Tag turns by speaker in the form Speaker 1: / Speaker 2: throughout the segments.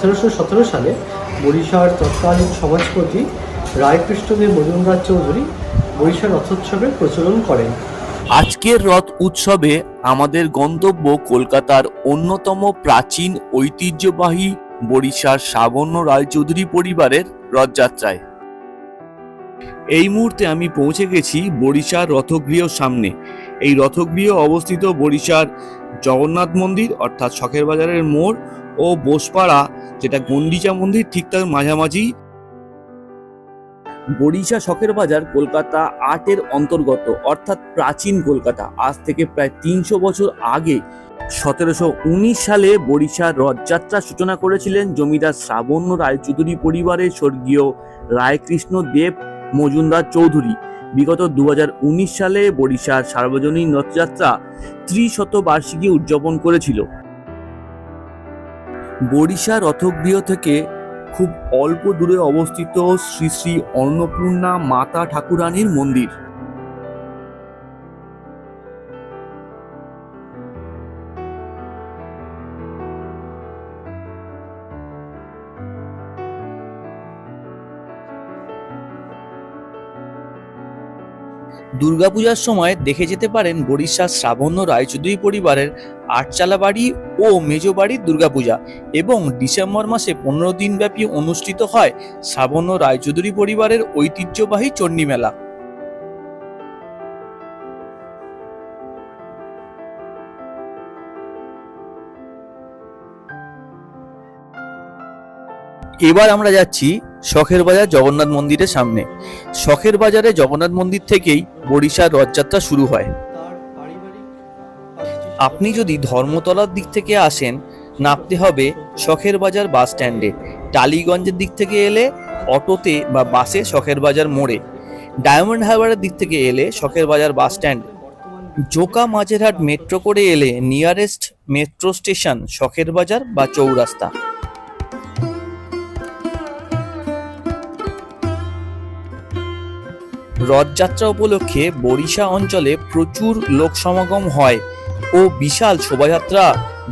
Speaker 1: 1717 সালে বরিশার তৎকালীন সমাজপতি রায়কৃষ্ণদেব মজুমদার চৌধুরী বরিশা রথোৎসবের প্রচলন করেন।
Speaker 2: আজকের রথ উৎসবে আমাদের গন্তব্য কলকাতার অন্যতম প্রাচীন ঐতিহ্যবাহী বরিশার সাবর্ণ রায়চৌধুরী পরিবারের রথযাত্রায়। এই মুহূর্তে আমি পৌঁছে গেছি বরিশার রথগৃহ সামনে। এই রথগৃহ অবস্থিত বরিশার জগন্নাথ মন্দির অর্থাৎ শখের বাজারের মোড় ও বোসপাড়া যেটা গন্ডিচা মন্দির ঠিক তার মাঝামাঝি। বরিশা শখের বাজার কলকাতা ৮-এর অন্তর্গত অর্থাৎ প্রাচীন কলকাতা। আজ থেকে প্রায় ৩০০ বছর আগে ১৭১৯ সালে বরিশার রথযাত্রার সূচনা করেছিলেন জমিদার শ্রাবণ্য রায়চৌধুরী পরিবারের স্বর্গীয় রায়কৃষ্ণ দেব মজুমদার চৌধুরী। বিগত ২০১৯ সালে বরিশার সার্বজনীন রথযাত্রা ত্রিশতবার্ষিকী উদযাপন করেছিল। বরিশা রথগৃহ থেকে খুব অল্প দূরে অবস্থিত শ্রী শ্রী অন্নপূর্ণা মাতা ঠাকুরানীর মন্দির। দুর্গাপূজার সময় দেখে যেতে পারেন বরিশার শ্রাবণ্য রায়চৌধুরী পরিবারের আটচালা বাড়ি ও মেজ বাড়ির দুর্গাপূজা, এবং ডিসেম্বর মাসে ১৫ দিন ব্যাপী অনুষ্ঠিত হয় শ্রাবণ্য রায়চৌধুরী পরিবারের ঐতিহ্যবাহী চণ্ডী মেলা। এবার আমরা যাচ্ছি শখের বাজার জগন্নাথ মন্দিরের সামনে। শখের বাজারে জগন্নাথ মন্দির থেকেই বরিশার রথযাত্রা শুরু হয়। আপনি যদি ধর্মতলার দিক থেকে আসেন, নামতে হবে শখের বাজার বাস স্ট্যান্ডে। টালিগঞ্জের দিক থেকে এলে অটোতে বা বাসে শখের বাজার মোড়ে। ডায়মন্ড হারবারের দিক থেকে এলে শখের বাজার bus stand. Joka Majerhat metro করে এলে নিয়ারেস্ট মেট্রো স্টেশন শখের বাজার বা চৌরাস্তা। রথযাত্রা উপলক্ষে বরিশা অঞ্চলে প্রচুর লোক সমাগম হয় ও বিশাল শোভাযাত্রা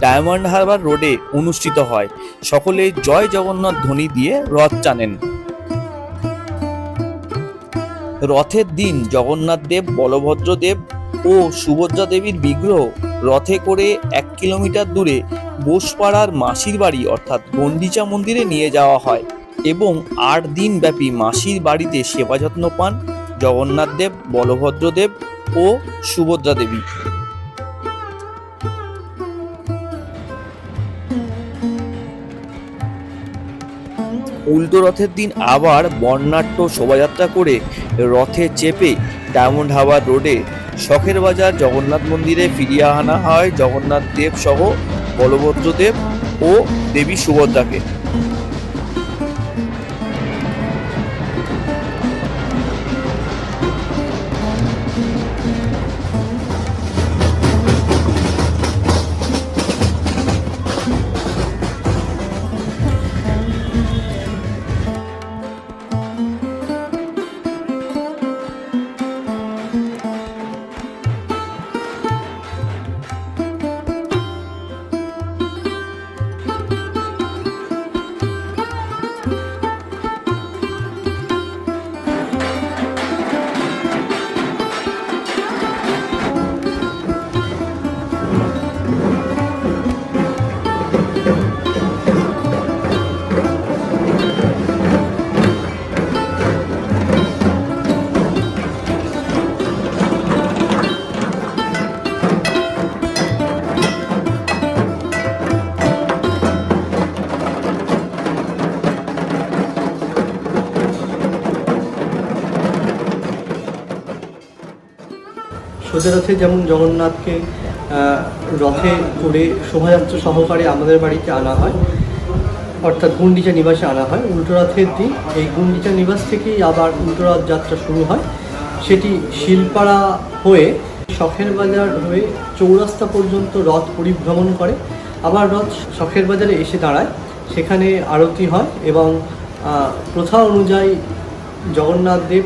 Speaker 2: ডায়মন্ড হারবার রোডে অনুষ্ঠিত হয়। সকলে জয় জগন্নাথ ধ্বনি দিয়ে রথ টানেন। রথের দিন জগন্নাথ দেব, বলভদ্র দেব ও সুভদ্রা দেবীর বিগ্রহ রথে করে ১ কিলোমিটার দূরে বোসপাড়ার মাসির বাড়ি অর্থাৎ গন্ডিচা মন্দিরে নিয়ে যাওয়া হয় এবং ৮ দিন ব্যাপী মাসির বাড়িতে সেবা যত্ন পান জগন্নাথ দেব, বলভদ্র দেব ও সুভদ্রা দেবী। উল্টো রথের দিন আবার বর্ণাঢ্য শোভাযাত্রা করে রথে চেপে ডায়মন্ড হারবার রোডে শখের বাজার জগন্নাথ মন্দিরে ফিরিয়ে আনা হয় জগন্নাথ দেব সহ বলভদ্র দেব ও দেবী সুভদ্রাকে।
Speaker 1: সোজা রথে যেমন জগন্নাথকে রথে করে শোভাযাত্রা সহকারে আমাদের বাড়িতে আনা হয়, অর্থাৎ গুন্ডিচা নিবাসে আনা হয়। উল্টো রথের দিন এই গুন্ডিচা নিবাস থেকেই আবার উল্টো রথ যাত্রা শুরু হয়। সেটি শিলপাড়া হয়ে শখের বাজার হয়ে চৌরাস্তা পর্যন্ত রথ পরিভ্রমণ করে। আবার রথ শখের বাজারে এসে দাঁড়ায়, সেখানে আরতি হয় এবং প্রথা অনুযায়ী জগন্নাথ দেব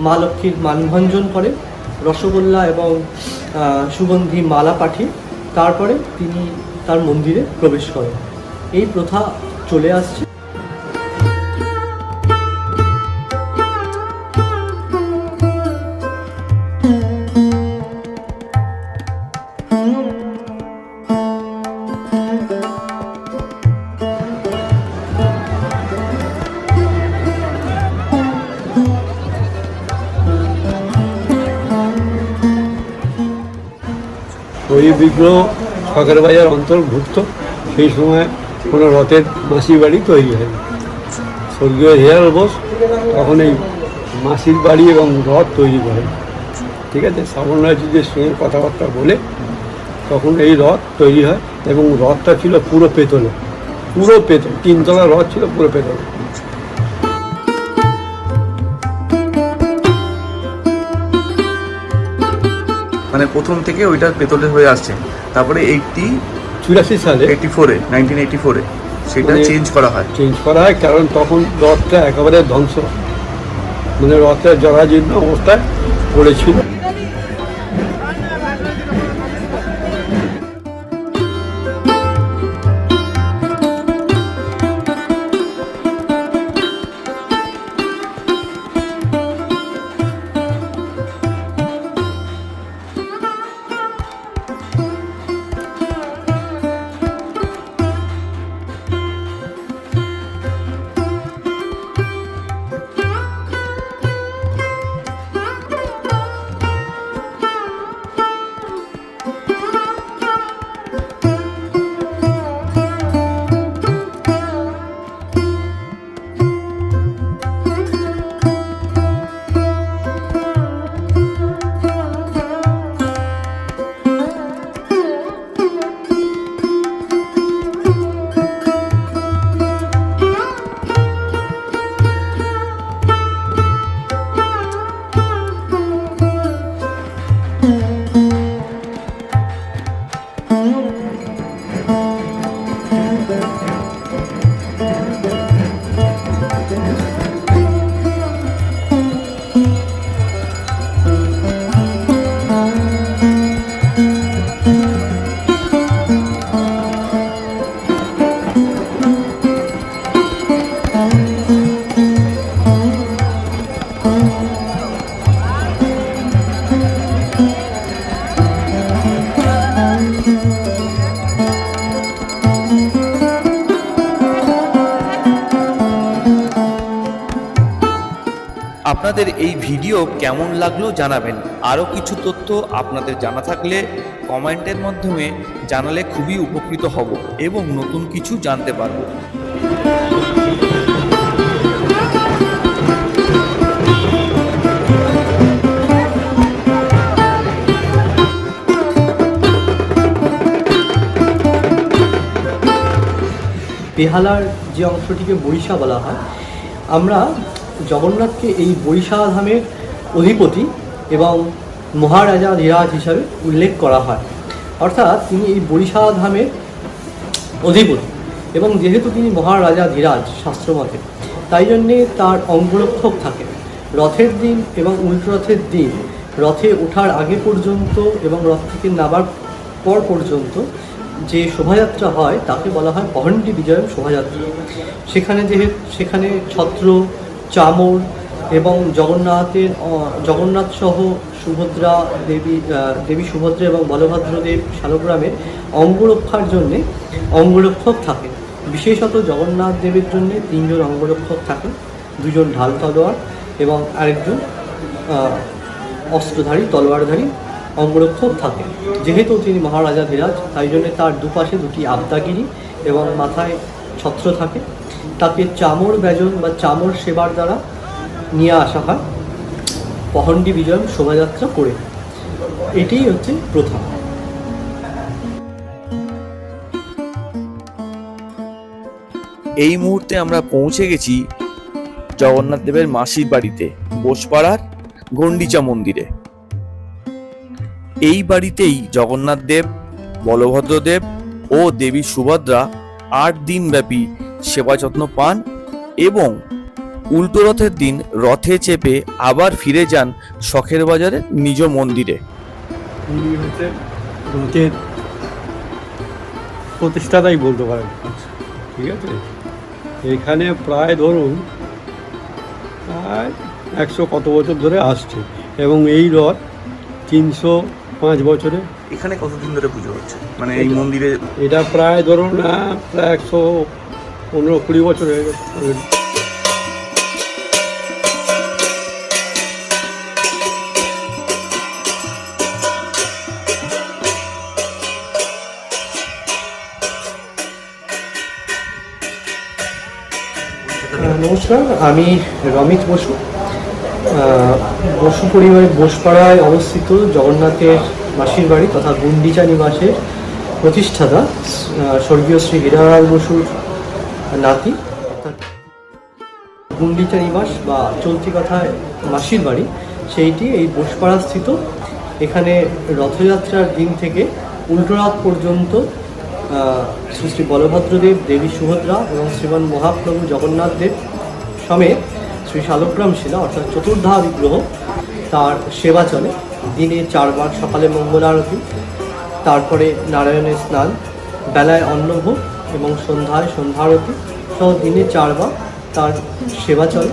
Speaker 1: মা লক্ষ্মীর মানভঞ্জন করে রসগোল্লা এবং সুগন্ধি মালা পাঠিয়ে তারপরে তিনি তার মন্দিরে প্রবেশ করেন। এই প্রথা চলে আসছে।
Speaker 3: ওই বিগ্রহ শখের বাজার অন্তর্ভুক্ত। সেই সময় কোনো রথের মাসির বাড়ি তৈরি হয়নি। স্বর্গীয় হেয়ার বোস তখন এই মাসির বাড়ি এবং রথ তৈরি করেন। ঠিক আছে, শ্রাবণ রায়চৌধুরীর সঙ্গে কথাবার্তা বলে তখন এই রথ তৈরি হয় এবং রথটা ছিল পুরো পেতলে, পুরো পেতল, 3 তলা রথ ছিল পুরো পেতলে।
Speaker 2: মানে প্রথম থেকে ওইটা পেতলের হয়ে আসছে, তারপরে
Speaker 3: 84 সালে
Speaker 2: 1984 সেটা
Speaker 3: মানে
Speaker 2: চেঞ্জ করা হয়।
Speaker 3: কারণ তখন রথটা একেবারে ধ্বংস, মানে রথটা জরাজীর্ণ অবস্থায় পড়েছিল।
Speaker 2: আপনাদের এই ভিডিও কেমন লাগলো জানাবেন। আরও কিছু তথ্য আপনাদের জানা থাকলে কমেন্টের মাধ্যমে জানালে খুবই উপকৃত হব এবং নতুন কিছু জানতে পারবো।
Speaker 1: বেহালার যে অংশটিকে বরিশা বলা হয়, আমরা জগন্নাথকে এই বরিশা ধামের অধিপতি এবং মহারাজা ধীরাজ হিসাবে উল্লেখ করা হয়। অর্থাৎ তিনি এই বরিশা ধামের অধিপতি এবং যেহেতু তিনি মহারাজা ধীরাজ শাস্ত্রমতে, তাই জন্যে তার অঙ্গরক্ষক থাকে। রথের দিন এবং উল্টো রথের দিন রথে ওঠার আগে পর্যন্ত এবং রথ থেকে নামার পর পর্যন্ত যে শোভাযাত্রা হয় তাকে বলা হয় পহণ্ডি বিজয়ম শোভাযাত্রা। সেখানে ছত্র, চামর এবং জগন্নাথ সহ সুভদ্রা দেবী সুভদ্রা এবং বলভদ্রদেব শালগ্রামের অঙ্গরক্ষার জন্যে অঙ্গরক্ষক থাকে। বিশেষত জগন্নাথ দেবের জন্যে 3 জন অঙ্গরক্ষক থাকে, 2 জন ঢাল তলোয়ার এবং আরেকজন অস্ত্রধারী তলোয়ারধারী অঙ্গরক্ষক থাকে। যেহেতু তিনি মহারাজা ধীরাজ, তাই জন্য তার দুপাশে 2টি আবদাগিরি এবং মাথায় ছত্র থাকে। তাকে চামর ব্যজন বা চামর সেবার দ্বারা নিয়ে আসা হয় পহণ্ডি বিজয় শোভাযাত্রা করে। এটিই হচ্ছে প্রথা।
Speaker 2: এই মুহূর্তে আমরা পৌঁছে গেছি জগন্নাথ দেবের মাসির বাড়িতে, বোসপাড়ার গন্ডিচা মন্দিরে। এই বাড়িতেই জগন্নাথ দেব, বলভদ্র দেব ও দেবী সুভদ্রা 8 দিন ব্যাপী সেবা যত্ন পান এবং উল্টো রথের দিন রথে চেপে আবার ফিরে যান শখের বাজারের নিজ মন্দিরে।
Speaker 3: উনি হচ্ছে রথের প্রতিষ্ঠাতাই বলতে পারেন। ঠিক আছে, এখানে প্রায় ধরুন প্রায় 100 কত বছর ধরে আসছে, এবং এই রথ 305 বছরে।
Speaker 4: এখানে কতদিন ধরে পুজো হচ্ছে, মানে এই মন্দিরে?
Speaker 3: এটা প্রায় ধরুন প্রায় 115-20 বছর হয়ে গেছে।
Speaker 1: নমস্কার, আমি রমিত বসু। বসু পরিবারের বোসপাড়ায় অবস্থিত জগন্নাথের মাসির বাড়ি তথা গুন্ডিচা নিবাসের প্রতিষ্ঠাতা স্বর্গীয় শ্রী হীরালাল বসুর নাতি, অর্থাৎ গুন্ডিচা নিবাস বা চলতি কথায় মাসির বাড়ি, সেইটি এই বোসপাড়া স্থিত। এখানে রথযাত্রার দিন থেকে উল্টোরাত পর্যন্ত শ্রী শ্রী বলভদ্রদেব, দেবী সুভদ্রা এবং শ্রীমান মহাপ্রভু জগন্নাথ দেব সমেত শ্রী শালগ্রাম শিলা অর্থাৎ চতুর্ধা বিগ্রহ তার সেবা চলে। দিনে 4 বার, সকালে মঙ্গল আরতি, তারপরে নারায়ণের স্নান, বেলায় অন্নভোগ এবং সন্ধ্যায় সন্ধ্যারতি সহ দিনে 4 বার তার সেবা চলে।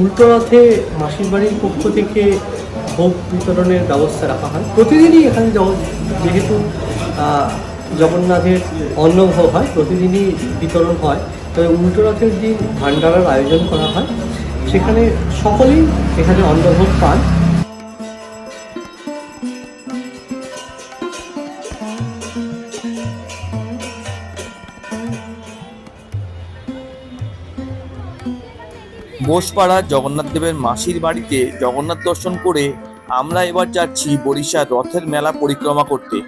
Speaker 1: উল্টোরথে মাসির বাড়ির পক্ষ থেকে ভোগ বিতরণের ব্যবস্থা রাখা হয়। প্রতিদিনই এখানে যেহেতু জগন্নাথের অন্নভোগ হয়, প্রতিদিনই বিতরণ হয়, তবে উল্টোরথের দিন ভান্ডারার আয়োজন করা হয়, সেখানে সকলেই এখানে অন্নভোগ পান।
Speaker 2: বোসপাড়া জগন্নাথ দেবের মাসির বাড়িতে জগন্নাথ দর্শন করে আমরা এবার যাচ্ছি বরিশার রথের মেলা পরিক্রমা করতে।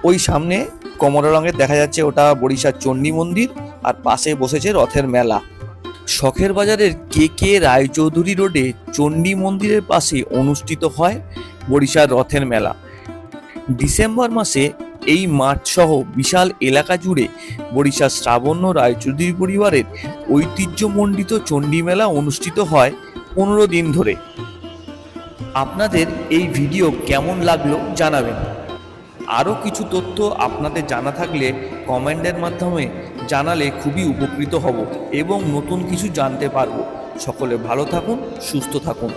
Speaker 2: ওই সামনে কমলা রঙের দেখা যাচ্ছে, ওটা বরিশার চণ্ডী মন্দির, আর পাশে বসেছে রথের মেলা। শখের বাজারের কে রায়চৌধুরী রোডে চণ্ডী মন্দিরের পাশে অনুষ্ঠিত হয় বরিশার রথের মেলা। ডিসেম্বর মাসে এই মাঠ সহ বিশাল এলাকা জুড়ে বরিশার শ্রাবণ্য রায়চৌধুরী পরিবারের ঐতিহ্যমণ্ডিত চণ্ডী মেলা অনুষ্ঠিত হয় 15 দিন ধরে। আপনাদের এই ভিডিও কেমন লাগলো জানাবেন। আরও কিছু তথ্য আপনাদের জানা থাকলে কমেন্টের মাধ্যমে জানালে খুবই উপকৃত হব এবং নতুন কিছু জানতে পারবো। সকলে ভালো থাকুন, সুস্থ থাকুন।